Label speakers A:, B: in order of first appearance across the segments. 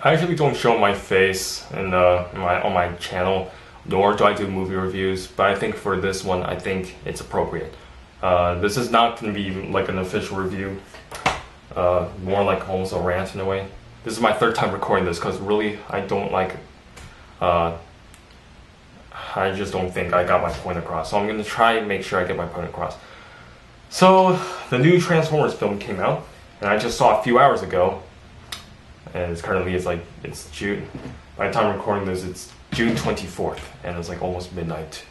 A: I actually don't show my face on my channel, nor do I do movie reviews. But I think for this one, I think it's appropriate. This is not going to be like an official review, more like almost a rant in a way. This is my third time recording this because really I don't like. I just don't think I got my point across. So I'm going to try and make sure I get my point across. So the new Transformers film came out, and I just saw it a few hours ago. And it's June. By the time I'm recording this, it's June 24th, and it's like almost midnight.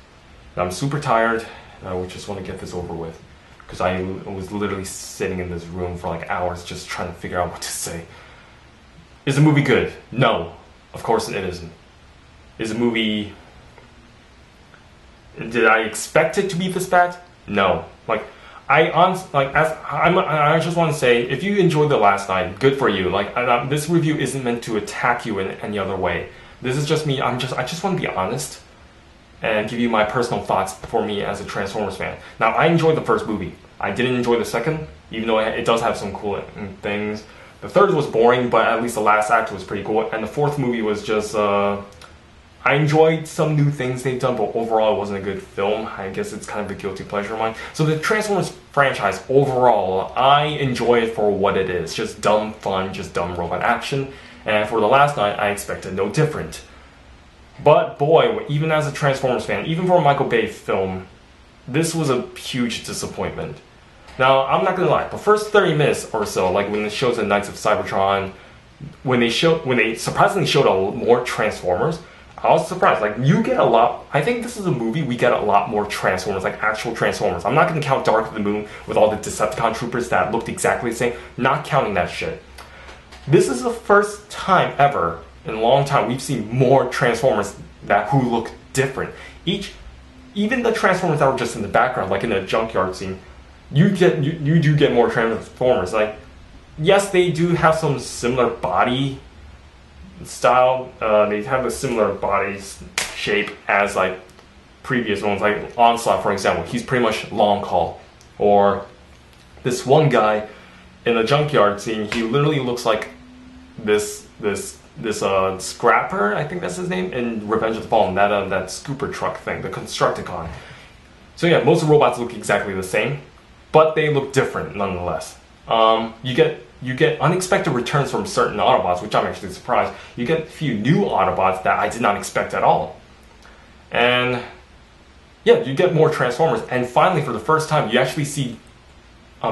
A: And I'm super tired, and I just want to get this over with. Because I was literally sitting in this room for like hours just trying to figure out what to say. Is the movie good? No. Of course it isn't. Is the movie... Did I expect it to be this bad? No. I just want to say, if you enjoyed The Last Night, good for you. This review isn't meant to attack you in any other way. This is just me. I just want to be honest and give you my personal thoughts for me as a Transformers fan. Now, I enjoyed the first movie. I didn't enjoy the second, even though it does have some cool things. The third was boring, but at least the last act was pretty cool. And the fourth movie was just... I enjoyed some new things they've done, but overall it wasn't a good film. I guess it's kind of a guilty pleasure of mine. So the Transformers franchise, overall, I enjoy it for what it is. Just dumb fun, just dumb robot action. And for The Last Night, I expected no different. But boy, even as a Transformers fan, even for a Michael Bay film, this was a huge disappointment. Now, I'm not gonna lie, the first 30 minutes or so, like when it shows the Knights of Cybertron, when they surprisingly showed more Transformers, I was surprised. Like, you get a lot... I think this is a movie we get a lot more Transformers, like actual Transformers. I'm not going to count Dark of the Moon with all the Decepticon troopers that looked exactly the same. Not counting that shit. This is the first time ever in a long time we've seen more Transformers who look different. Even the Transformers that were just in the background, like in the junkyard scene, you do get more Transformers. Like, yes, they do have some similar body style. They have a similar body shape as like previous ones, like Onslaught, for example. He's pretty much long haul. Or this one guy in the junkyard scene, he literally looks like this Scrapper, I think that's his name, in Revenge of the Fallen, that scooper truck thing, the Constructicon. So yeah, most robots look exactly the same, but they look different nonetheless. You get unexpected returns from certain Autobots, which I'm actually surprised. You get a few new Autobots that I did not expect at all. And yeah, you get more Transformers. And finally, for the first time, you actually see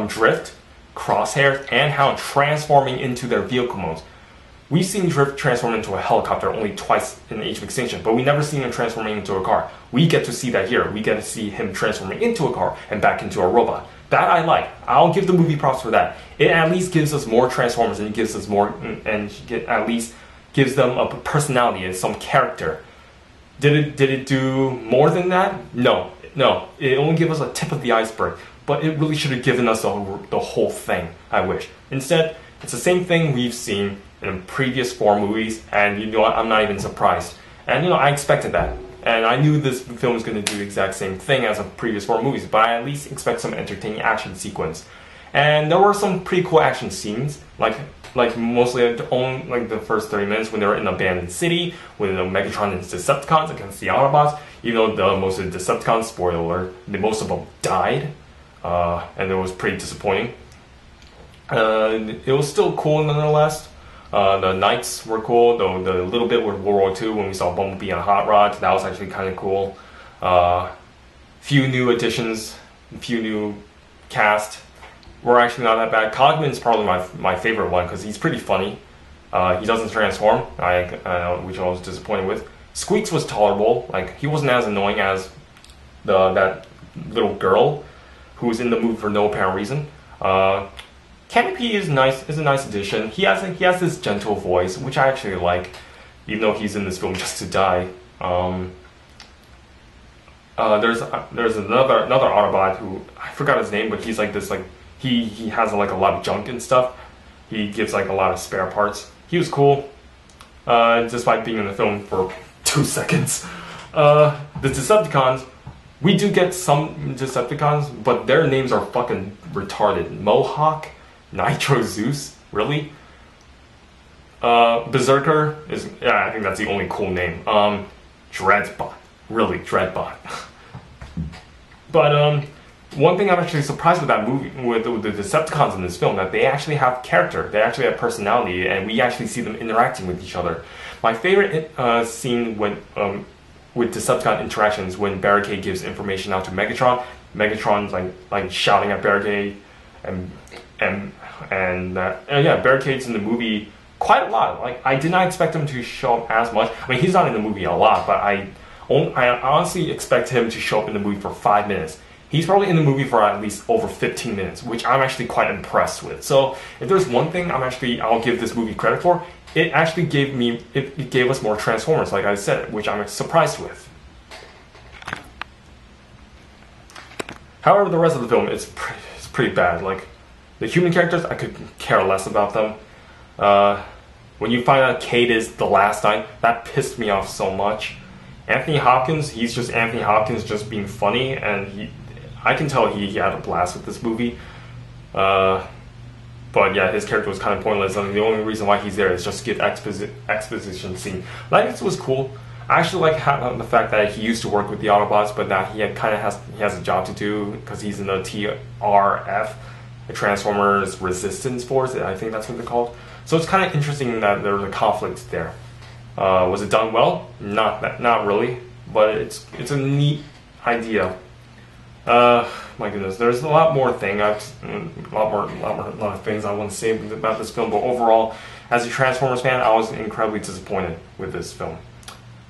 A: Drift, Crosshair, and Hound transforming into their vehicle modes. We've seen Drift transform into a helicopter only twice in Age of Extinction, but we never seen him transforming into a car. We get to see that here. We get to see him transforming into a car and back into a robot. That I like. I'll give the movie props for that. It at least gives us more Transformers, and it gives us more, and at least gives them a personality and some character. Did it do more than that? No. It only gave us a tip of the iceberg, but it really should have given us the whole thing, I wish. Instead, it's the same thing we've seen in previous 4 movies, and you know what, I'm not even surprised. And you know, I expected that. And I knew this film was going to do the exact same thing as the previous 4 movies, but I at least expect some entertaining action sequence. And there were some pretty cool action scenes, like mostly the first 30 minutes when they were in an abandoned city, with Megatron and Decepticons against the Autobots. Even though most of the Decepticons, spoiler alert, most of them died, and it was pretty disappointing. It was still cool nonetheless. The Knights were cool, though the little bit with World War II when we saw Bumblebee and Hot Rod, that was actually kind of cool. Few new additions, few new cast were actually not that bad. Cogman's probably my favorite one because he's pretty funny. He doesn't transform, which I was disappointed with. Squeaks was tolerable, like he wasn't as annoying as that little girl who was in the movie for no apparent reason. Canopy is nice. Is a nice addition. He has this gentle voice, which I actually like, even though he's in this film just to die. There's another Autobot who I forgot his name, but he's like this he has like a lot of junk and stuff. He gives like a lot of spare parts. He was cool, despite being in the film for 2 seconds. The Decepticons. We do get some Decepticons, but their names are fucking retarded. Mohawk? Nitro Zeus? Really? Berserker is, yeah, I think that's the only cool name. Dreadbot. Really, Dreadbot. But, one thing I'm actually surprised with that movie, with the Decepticons in this film, that they actually have character, they actually have personality, and we actually see them interacting with each other. My favorite scene with Decepticon interactions when Barricade gives information out to Megatron. Megatron's like shouting at Barricade, and yeah, Barricade's in the movie quite a lot. Like, I did not expect him to show up as much. I mean, he's not in the movie a lot, but I honestly expect him to show up in the movie for 5 minutes. He's probably in the movie for at least over 15 minutes, which I'm actually quite impressed with. So if there's one thing I'll give this movie credit for, it actually gave us more Transformers, like I said, which I'm surprised with. However, the rest of the film is pretty bad. Like, the human characters, I could care less about them. When you find out Kate is the last night, that pissed me off so much. Anthony Hopkins, he's just Anthony Hopkins just being funny, and I can tell he had a blast with this movie. But yeah, his character was kind of pointless. I mean, the only reason why he's there is just to give exposition scene. Like, this was cool. I actually like the fact that he used to work with the Autobots, but now he has a job to do because he's in the TRF, the Transformers Resistance Force. I think that's what they're called. So it's kind of interesting that there's a conflict there. Was it done well? Not really, but it's a neat idea. My goodness, there's a lot more things I want to say about this film, but overall, as a Transformers fan, I was incredibly disappointed with this film.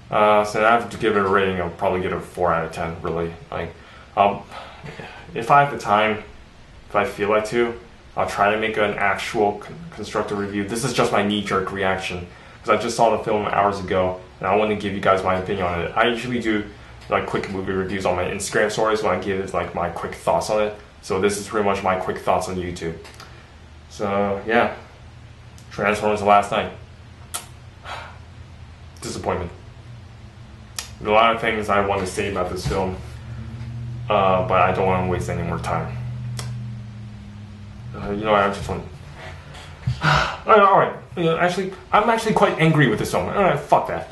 A: So I have to give it a rating. I'll probably give it a 4 out of 10. Really, like, if I have the time, if I feel like to, I'll try to make an actual constructive review. This is just my knee-jerk reaction because I just saw the film hours ago, and I want to give you guys my opinion on it. I usually do like quick movie reviews on my Instagram stories when I give like my quick thoughts on it. So this is pretty much my quick thoughts on YouTube. So yeah, Transformers: The Last Night. Disappointment. There's a lot of things I want to say about this film, but I don't want to waste any more time. You know, I just want. Alright, you know, actually, I'm actually quite angry with this film. Alright, fuck that.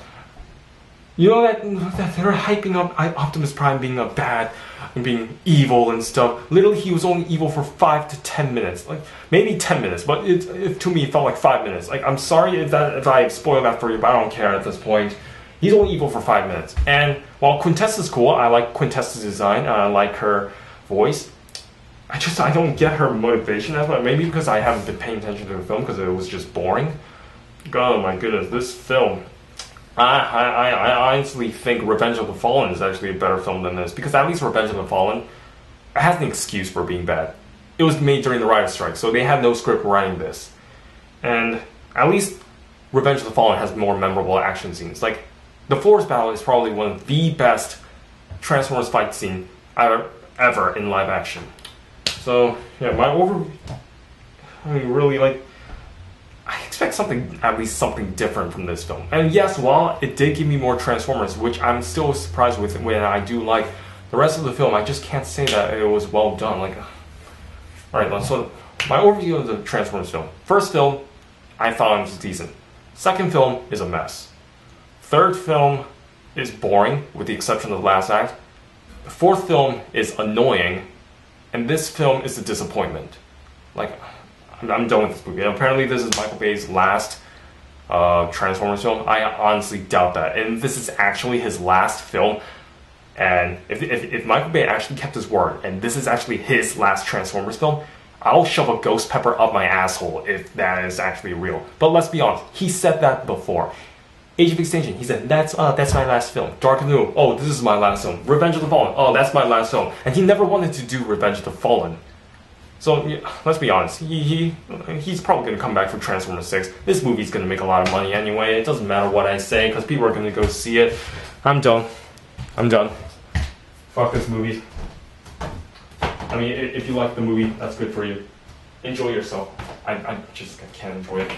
A: You know that they're hyping up Optimus Prime being a bad and being evil and stuff. Literally, he was only evil for 5 to 10 minutes, like maybe 10 minutes, but to me it felt like 5 minutes. Like, I'm sorry if I spoiled that for you, but I don't care at this point. He's only evil for 5 minutes, and while Quintessa's cool, I like Quintessa's design, I like her voice. I don't get her motivation as well. Maybe because I haven't been paying attention to the film because it was just boring. Oh my goodness, this film. I honestly think Revenge of the Fallen is actually a better film than this, because at least Revenge of the Fallen has an excuse for being bad. It was made during the writer's strike, so they had no script writing this. And at least Revenge of the Fallen has more memorable action scenes. Like, the forest battle is probably one of the best Transformers fight scene ever in live action. So, yeah, I mean, really, like, I expect at least something different from this film. And yes, while it did give me more Transformers, which I'm still surprised with when I do like the rest of the film, I just can't say that it was well done. Like, alright, so my overview of the Transformers film. First film, I thought it was decent. Second film is a mess. Third film is boring, with the exception of the last act. The fourth film is annoying, and this film is a disappointment. Like, I'm done with this movie. And apparently this is Michael Bay's last Transformers film. I honestly doubt that. And this is actually his last film. And if Michael Bay actually kept his word, and this is actually his last Transformers film, I'll shove a ghost pepper up my asshole if that is actually real. But let's be honest, he said that before. Age of Extinction, he said, that's my last film. Dark of the Moon, oh, this is my last film. Revenge of the Fallen, oh, that's my last film. And he never wanted to do Revenge of the Fallen. So, yeah, let's be honest, he's probably going to come back for Transformers 6. This movie's going to make a lot of money anyway. It doesn't matter what I say, because people are going to go see it. I'm done. Fuck this movie. I mean, if you like the movie, that's good for you. Enjoy yourself. I can't enjoy it.